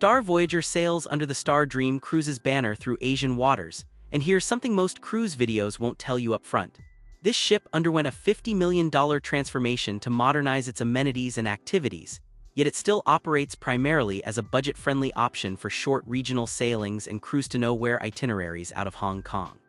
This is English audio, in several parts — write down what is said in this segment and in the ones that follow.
Star Voyager sails under the Star Dream Cruises banner through Asian waters, and here's something most cruise videos won't tell you up front. This ship underwent a $50 million transformation to modernize its amenities and activities, yet it still operates primarily as a budget-friendly option for short regional sailings and cruise-to-nowhere itineraries out of Hong Kong.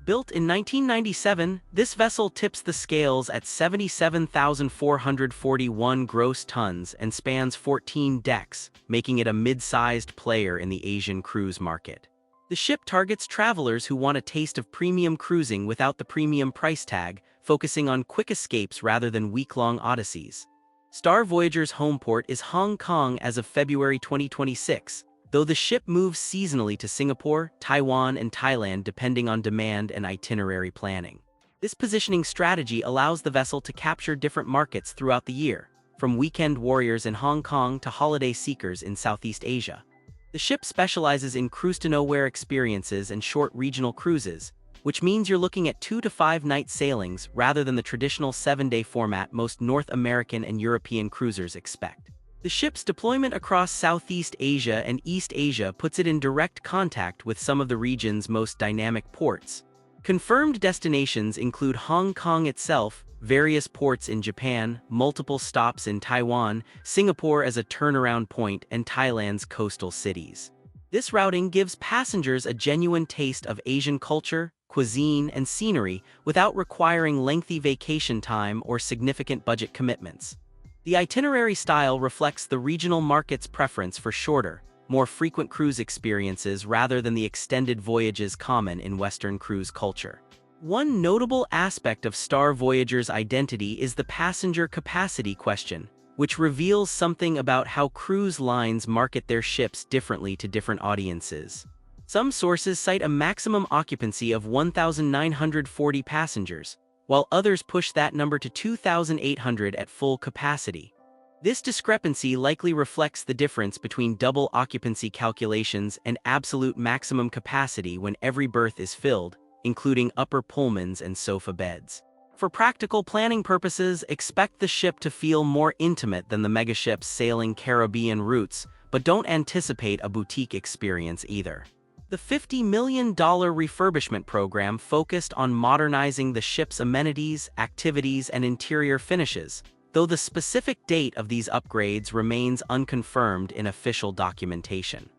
Built in 1997, this vessel tips the scales at 77,441 gross tons and spans 14 decks, making it a mid-sized player in the Asian cruise market. The ship targets travelers who want a taste of premium cruising without the premium price tag, focusing on quick escapes rather than week-long odysseys. Star Voyager's home port is Hong Kong as of February 2026, though the ship moves seasonally to Singapore, Taiwan, and Thailand depending on demand and itinerary planning. This positioning strategy allows the vessel to capture different markets throughout the year, from weekend warriors in Hong Kong to holiday seekers in Southeast Asia. The ship specializes in cruise-to-nowhere experiences and short regional cruises, which means you're looking at 2 to 5 night sailings rather than the traditional 7-day format most North American and European cruisers expect. The ship's deployment across Southeast Asia and East Asia puts it in direct contact with some of the region's most dynamic ports. Confirmed destinations include Hong Kong itself, various ports in Japan, multiple stops in Taiwan, Singapore as a turnaround point, and Thailand's coastal cities. This routing gives passengers a genuine taste of Asian culture, cuisine, and scenery without requiring lengthy vacation time or significant budget commitments. The itinerary style reflects the regional market's preference for shorter, more frequent cruise experiences rather than the extended voyages common in Western cruise culture. One notable aspect of Star Voyager's identity is the passenger capacity question, which reveals something about how cruise lines market their ships differently to different audiences. Some sources cite a maximum occupancy of 1,940 passengers, while others push that number to 2,800 at full capacity. This discrepancy likely reflects the difference between double occupancy calculations and absolute maximum capacity when every berth is filled, including upper Pullmans and sofa beds. For practical planning purposes, expect the ship to feel more intimate than the megaships sailing Caribbean routes, but don't anticipate a boutique experience either. The $50 million refurbishment program focused on modernizing the ship's amenities, activities, and interior finishes, though the specific date of these upgrades remains unconfirmed in official documentation.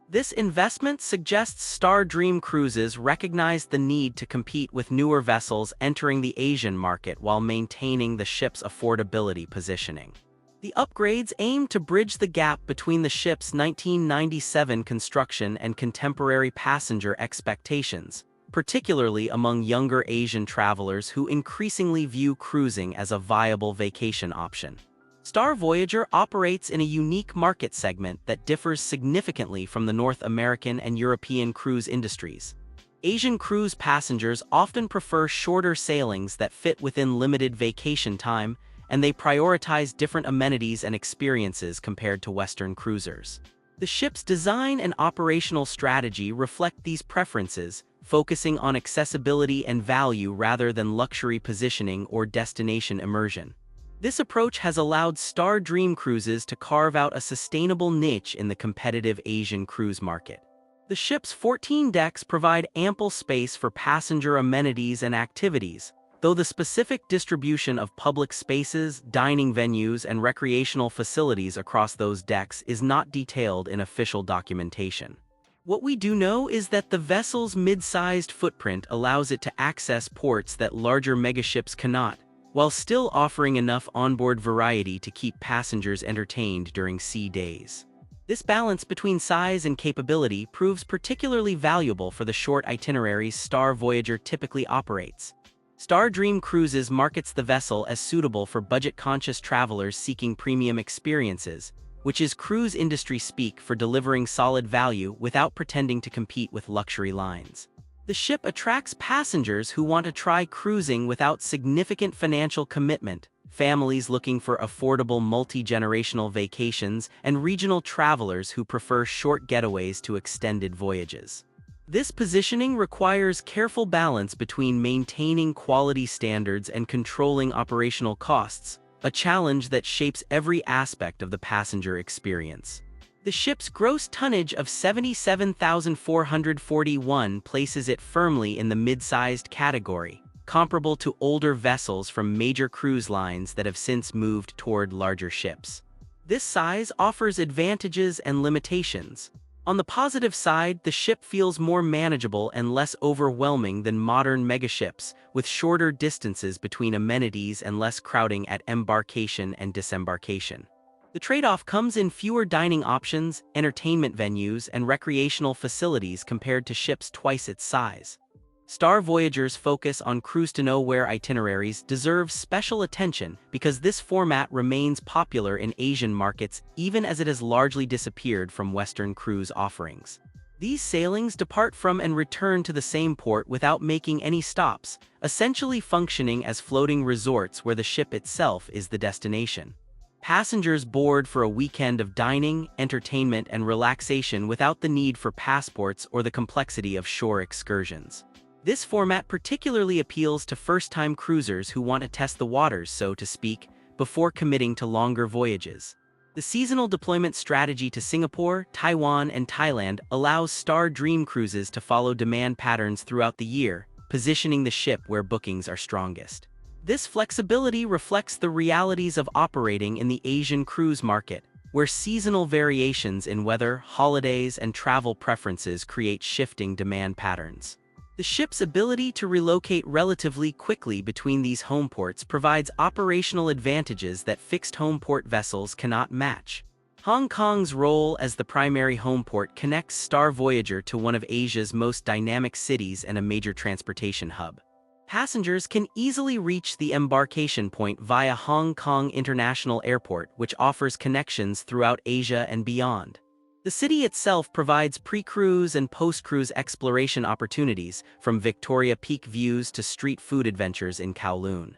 This investment suggests Star Dream Cruises recognized the need to compete with newer vessels entering the Asian market while maintaining the ship's affordability positioning. The upgrades aim to bridge the gap between the ship's 1997 construction and contemporary passenger expectations, particularly among younger Asian travelers who increasingly view cruising as a viable vacation option. Star Voyager operates in a unique market segment that differs significantly from the North American and European cruise industries. Asian cruise passengers often prefer shorter sailings that fit within limited vacation time, and they prioritize different amenities and experiences compared to Western cruisers. The ship's design and operational strategy reflect these preferences, focusing on accessibility and value rather than luxury positioning or destination immersion. This approach has allowed Star Dream Cruises to carve out a sustainable niche in the competitive Asian cruise market. The ship's 14 decks provide ample space for passenger amenities and activities, though the specific distribution of public spaces, dining venues, and recreational facilities across those decks is not detailed in official documentation. What we do know is that the vessel's mid-sized footprint allows it to access ports that larger megaships cannot, while still offering enough onboard variety to keep passengers entertained during sea days. This balance between size and capability proves particularly valuable for the short itineraries Star Voyager typically operates. Star Dream Cruises markets the vessel as suitable for budget-conscious travelers seeking premium experiences, which is cruise industry speak for delivering solid value without pretending to compete with luxury lines. The ship attracts passengers who want to try cruising without significant financial commitment, families looking for affordable multi-generational vacations, and regional travelers who prefer short getaways to extended voyages. This positioning requires careful balance between maintaining quality standards and controlling operational costs, a challenge that shapes every aspect of the passenger experience. The ship's gross tonnage of 77,441 places it firmly in the mid-sized category, comparable to older vessels from major cruise lines that have since moved toward larger ships. This size offers advantages and limitations. On the positive side, the ship feels more manageable and less overwhelming than modern megaships, with shorter distances between amenities and less crowding at embarkation and disembarkation. The trade-off comes in fewer dining options, entertainment venues, and recreational facilities compared to ships twice its size. Star Voyager's focus on cruise-to-nowhere itineraries deserves special attention because this format remains popular in Asian markets even as it has largely disappeared from Western cruise offerings. These sailings depart from and return to the same port without making any stops, essentially functioning as floating resorts where the ship itself is the destination. Passengers board for a weekend of dining, entertainment, and relaxation without the need for passports or the complexity of shore excursions. This format particularly appeals to first-time cruisers who want to test the waters, so to speak, before committing to longer voyages. The seasonal deployment strategy to Singapore, Taiwan, and Thailand allows Star Dream cruises to follow demand patterns throughout the year, positioning the ship where bookings are strongest. This flexibility reflects the realities of operating in the Asian cruise market, where seasonal variations in weather, holidays, and travel preferences create shifting demand patterns. The ship's ability to relocate relatively quickly between these home ports provides operational advantages that fixed home port vessels cannot match. Hong Kong's role as the primary home port connects Star Voyager to one of Asia's most dynamic cities and a major transportation hub. Passengers can easily reach the embarkation point via Hong Kong International Airport, which offers connections throughout Asia and beyond. The city itself provides pre-cruise and post-cruise exploration opportunities, from Victoria Peak views to street food adventures in Kowloon.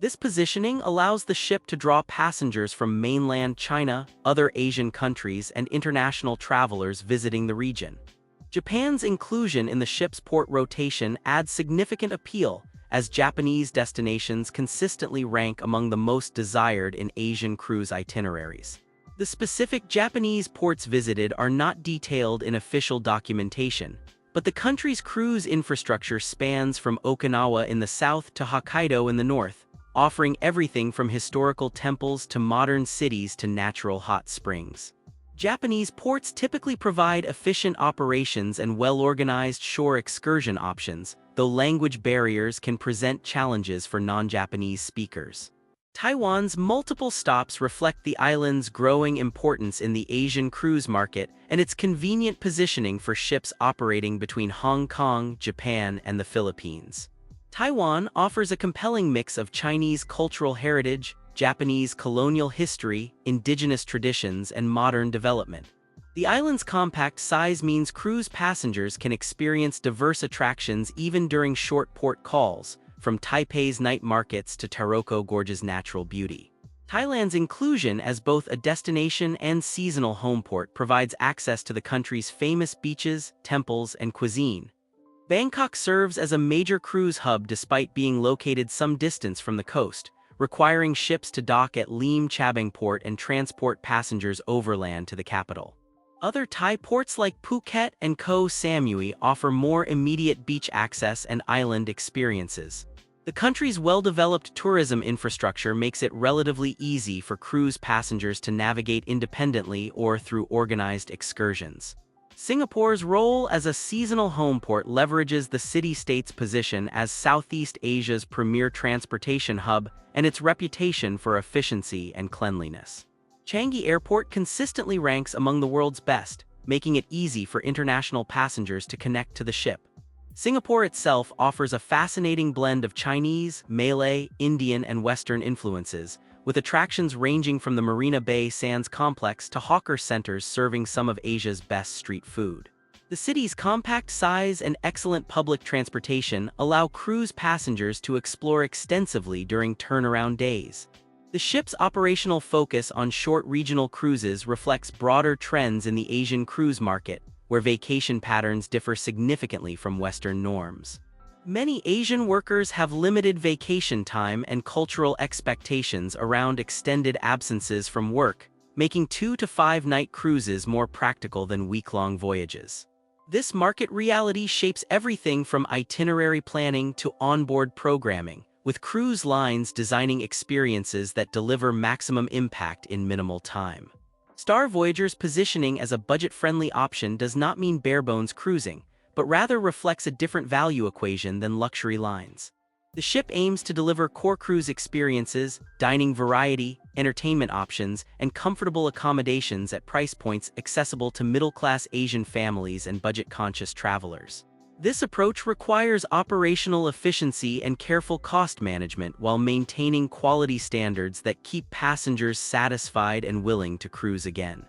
This positioning allows the ship to draw passengers from mainland China, other Asian countries, and international travelers visiting the region. Japan's inclusion in the ship's port rotation adds significant appeal, as Japanese destinations consistently rank among the most desired in Asian cruise itineraries. The specific Japanese ports visited are not detailed in official documentation, but the country's cruise infrastructure spans from Okinawa in the south to Hokkaido in the north, offering everything from historical temples to modern cities to natural hot springs. Japanese ports typically provide efficient operations and well-organized shore excursion options, though language barriers can present challenges for non-Japanese speakers. Taiwan's multiple stops reflect the island's growing importance in the Asian cruise market and its convenient positioning for ships operating between Hong Kong, Japan, and the Philippines. Taiwan offers a compelling mix of Chinese cultural heritage, Japanese colonial history, indigenous traditions, and modern development. The island's compact size means cruise passengers can experience diverse attractions even during short port calls, from Taipei's night markets to Taroko Gorge's natural beauty. Thailand's inclusion as both a destination and seasonal home port provides access to the country's famous beaches, temples, and cuisine. Bangkok serves as a major cruise hub despite being located some distance from the coast, requiring ships to dock at Lim Chabang Port and transport passengers overland to the capital. Other Thai ports like Phuket and Koh Samui offer more immediate beach access and island experiences. The country's well-developed tourism infrastructure makes it relatively easy for cruise passengers to navigate independently or through organized excursions. Singapore's role as a seasonal home port leverages the city-state's position as Southeast Asia's premier transportation hub and its reputation for efficiency and cleanliness. Changi Airport consistently ranks among the world's best, making it easy for international passengers to connect to the ship. Singapore itself offers a fascinating blend of Chinese, Malay, Indian, and Western influences, with attractions ranging from the Marina Bay Sands complex to hawker centers serving some of Asia's best street food. The city's compact size and excellent public transportation allow cruise passengers to explore extensively during turnaround days. The ship's operational focus on short regional cruises reflects broader trends in the Asian cruise market, where vacation patterns differ significantly from Western norms. Many Asian workers have limited vacation time and cultural expectations around extended absences from work, making 2 to 5 night cruises more practical than week-long voyages. This market reality shapes everything from itinerary planning to onboard programming, with cruise lines designing experiences that deliver maximum impact in minimal time. Star Voyager's positioning as a budget-friendly option does not mean bare-bones cruising, but rather reflects a different value equation than luxury lines. The ship aims to deliver core cruise experiences, dining variety, entertainment options, and comfortable accommodations at price points accessible to middle-class Asian families and budget-conscious travelers. This approach requires operational efficiency and careful cost management while maintaining quality standards that keep passengers satisfied and willing to cruise again.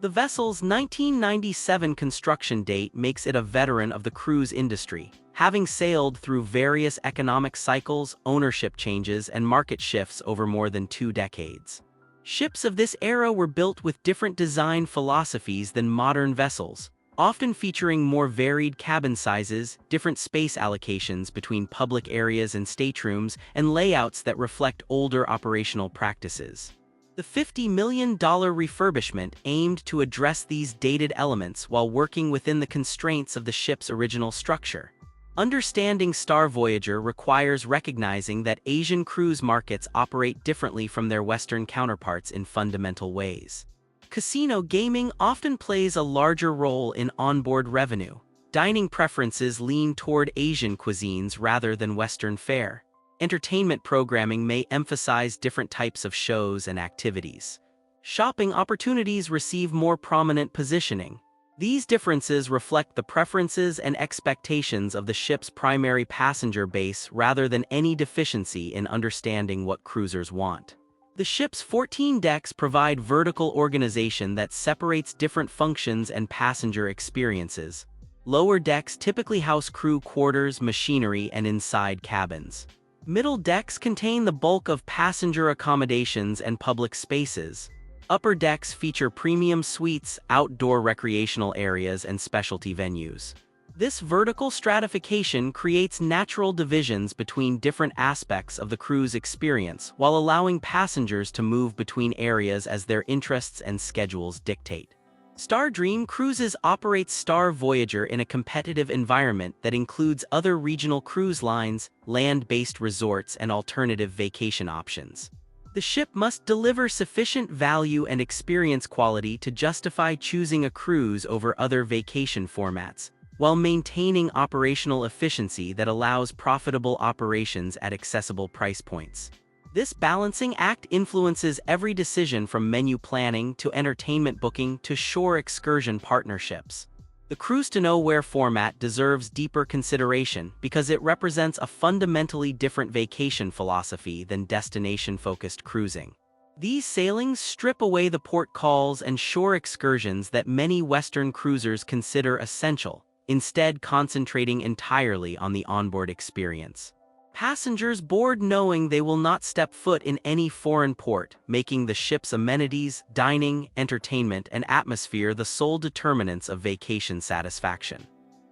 The vessel's 1997 construction date makes it a veteran of the cruise industry, having sailed through various economic cycles, ownership changes, and market shifts over more than 2 decades. Ships of this era were built with different design philosophies than modern vessels, often featuring more varied cabin sizes, different space allocations between public areas and staterooms, and layouts that reflect older operational practices. The $50 million refurbishment aimed to address these dated elements while working within the constraints of the ship's original structure. Understanding Star Voyager requires recognizing that Asian cruise markets operate differently from their Western counterparts in fundamental ways. Casino gaming often plays a larger role in onboard revenue. Dining preferences lean toward Asian cuisines rather than Western fare. Entertainment programming may emphasize different types of shows and activities. Shopping opportunities receive more prominent positioning. These differences reflect the preferences and expectations of the ship's primary passenger base rather than any deficiency in understanding what cruisers want. The ship's 14 decks provide vertical organization that separates different functions and passenger experiences. Lower decks typically house crew quarters, machinery, and inside cabins. Middle decks contain the bulk of passenger accommodations and public spaces. Upper decks feature premium suites, outdoor recreational areas, and specialty venues. This vertical stratification creates natural divisions between different aspects of the cruise experience while allowing passengers to move between areas as their interests and schedules dictate. Star Dream Cruises operates Star Voyager in a competitive environment that includes other regional cruise lines, land-based resorts, and alternative vacation options. The ship must deliver sufficient value and experience quality to justify choosing a cruise over other vacation formats, while maintaining operational efficiency that allows profitable operations at accessible price points. This balancing act influences every decision from menu planning to entertainment booking to shore excursion partnerships. The Cruise to Nowhere format deserves deeper consideration because it represents a fundamentally different vacation philosophy than destination-focused cruising. These sailings strip away the port calls and shore excursions that many Western cruisers consider essential, instead concentrating entirely on the onboard experience. Passengers board knowing they will not step foot in any foreign port, making the ship's amenities, dining, entertainment, and atmosphere the sole determinants of vacation satisfaction.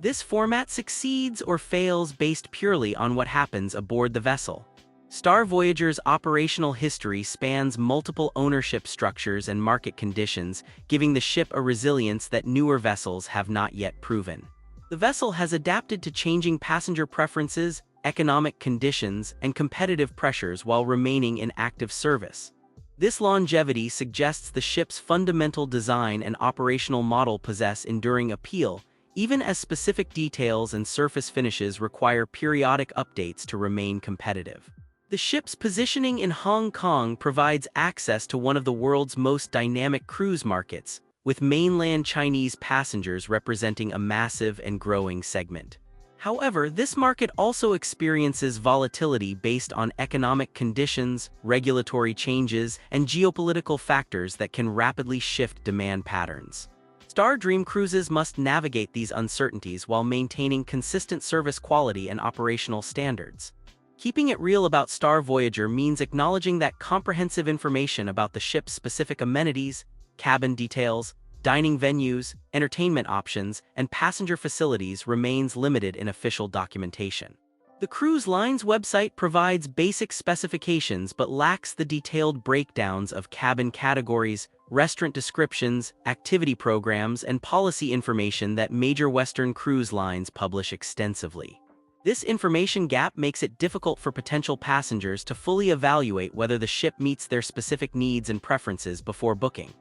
This format succeeds or fails based purely on what happens aboard the vessel. Star Voyager's operational history spans multiple ownership structures and market conditions, giving the ship a resilience that newer vessels have not yet proven. The vessel has adapted to changing passenger preferences, economic conditions, and competitive pressures while remaining in active service. This longevity suggests the ship's fundamental design and operational model possess enduring appeal, even as specific details and surface finishes require periodic updates to remain competitive. The ship's positioning in Hong Kong provides access to one of the world's most dynamic cruise markets, with mainland Chinese passengers representing a massive and growing segment. However, this market also experiences volatility based on economic conditions, regulatory changes, and geopolitical factors that can rapidly shift demand patterns. Star Dream Cruises must navigate these uncertainties while maintaining consistent service quality and operational standards. Keeping it real about Star Voyager means acknowledging that comprehensive information about the ship's specific amenities, cabin details, dining venues, entertainment options, and passenger facilities remains limited in official documentation. The cruise line's website provides basic specifications but lacks the detailed breakdowns of cabin categories, restaurant descriptions, activity programs, and policy information that major Western cruise lines publish extensively. This information gap makes it difficult for potential passengers to fully evaluate whether the ship meets their specific needs and preferences before booking.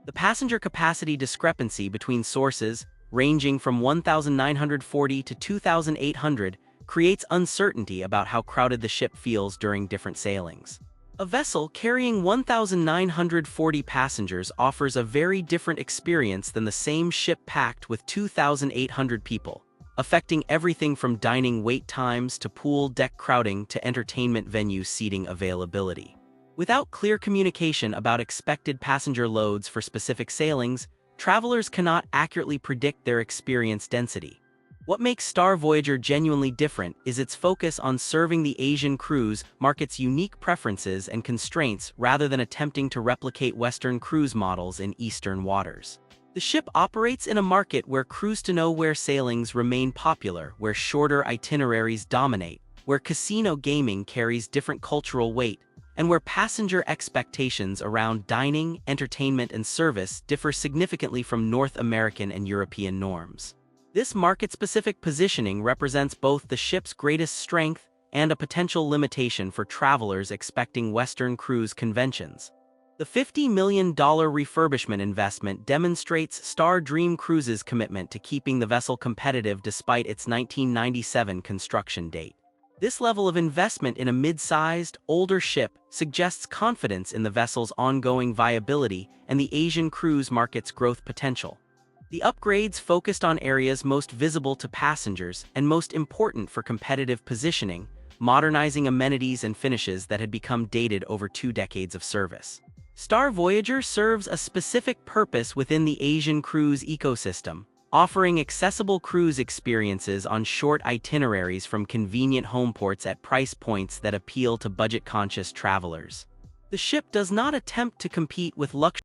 The passenger capacity discrepancy between sources, ranging from 1,940 to 2,800, creates uncertainty about how crowded the ship feels during different sailings. A vessel carrying 1,940 passengers offers a very different experience than the same ship packed with 2,800 people, affecting everything from dining wait times to pool deck crowding to entertainment venue seating availability. Without clear communication about expected passenger loads for specific sailings, travelers cannot accurately predict their experience density. What makes Star Voyager genuinely different is its focus on serving the Asian cruise market's unique preferences and constraints rather than attempting to replicate Western cruise models in Eastern waters. The ship operates in a market where cruise-to-nowhere sailings remain popular, where shorter itineraries dominate, where casino gaming carries different cultural weight, and where passenger expectations around dining, entertainment, and service differ significantly from North American and European norms. This market-specific positioning represents both the ship's greatest strength and a potential limitation for travelers expecting Western cruise conventions. The $50 million refurbishment investment demonstrates Star Dream Cruises' commitment to keeping the vessel competitive despite its 1997 construction date. This level of investment in a mid-sized, older ship suggests confidence in the vessel's ongoing viability and the Asian cruise market's growth potential. The upgrades focused on areas most visible to passengers and most important for competitive positioning, modernizing amenities and finishes that had become dated over 2 decades of service. Star Voyager serves a specific purpose within the Asian cruise ecosystem, offering accessible cruise experiences on short itineraries from convenient homeports at price points that appeal to budget-conscious travelers. The ship does not attempt to compete with luxury